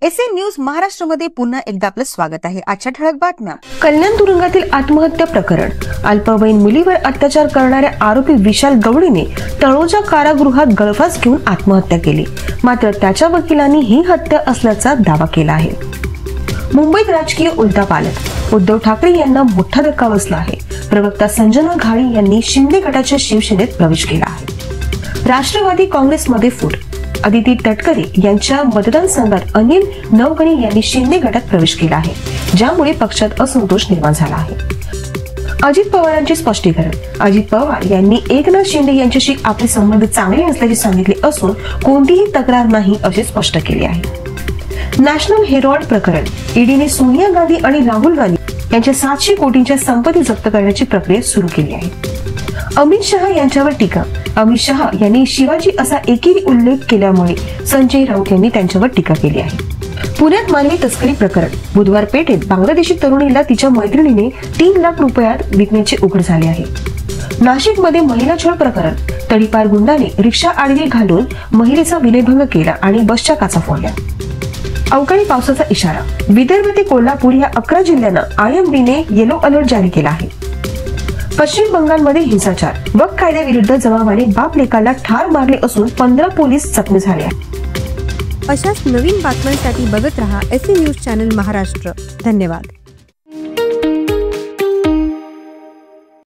SA news महाराष्ट्रामध्ये पुन्हा एकदा आपलं स्वागत आहे। आजच्या ठळक बातम्या। कल्याण तुरुंगातील आत्महत्या प्रकरण। अल्पवयीन मुलीवर अत्याचार करणाऱ्या आरोपी विशाल गवळीने तळोजा कारागृहात गळफास घेऊन आत्महत्या केली, मात्र त्याच्या वकिलांनी ही हत्या असल्याचा दावा केला आहे। मुंबईत राजकीय उलथापालथ। उद्धव ठाकरे यांना मोठा धक्का बसला आहे। प्रवक्ता संजना घाडी यांनी शिंदे गटाच्या शिवसेनेत प्रवेश केला आहे। राष्ट्रवादी काँग्रेसमध्ये फूट। अदिती तटकरे यांच्या मतदारसंघात अनिल नवगणे यांनी शिंदे गटात प्रवेश केला आहे, ज्यामुळे पक्षात असंतोष निर्माण झाला आहे। अजित पवारांचे स्पष्टीकरण। अजित पवार यांनी एकनाथ शिंदे यांच्याशी आपले संबंध चांगले असल्याचे सांगितले असून कोणतीही तक्रार नाही असे स्पष्ट केले आहे। नॅशनल हेरॉल्ड प्रकरण। ईडीने सोनिया गांधी आणि राहुल गांधी यांच्या 700 कोटींच्या संपत्ती जप्त करण्याची प्रक्रिया सुरू केली आहे। अमित शहा यांच्यावर टीका। अमित शहा यांनी शिवाजी असा एकेरी उल्लेख केल्यामुळे संजय राऊत यांनी त्यांच्यावर टीका केली आहे। पुण्यात मानवी तस्करी प्रकरण। बुधवार पेठेत बांगलादेशी तरुणीला तिच्या मैत्रिणीने 3 लाख रुपयात विकण्याचे उघड झाले आहे। नाशिकमध्ये महिला छळ प्रकरण। तडीपार गुंडाने रिक्षा आडवी घालून महिलेचा विनयभंग केला आणि बसच्या काचा फोडल्या। अवकाळी पावसाचा इशारा। विदर्भ ते कोल्हापूर या 11 जिल्ह्यांना IMDने येलो अलर्ट जारी केला आहे। पश्चिम बंगालमध्ये हिंसाचार। वक्फ कायद्याविरुद्ध जमावाने बाप लेकाला ठार मारले असून 15 पोलीस जखमी झाले आहेत। अशाच नवीन बातम्यांसाठी बघत रहा एसए न्यूज चॅनल महाराष्ट्र। धन्यवाद।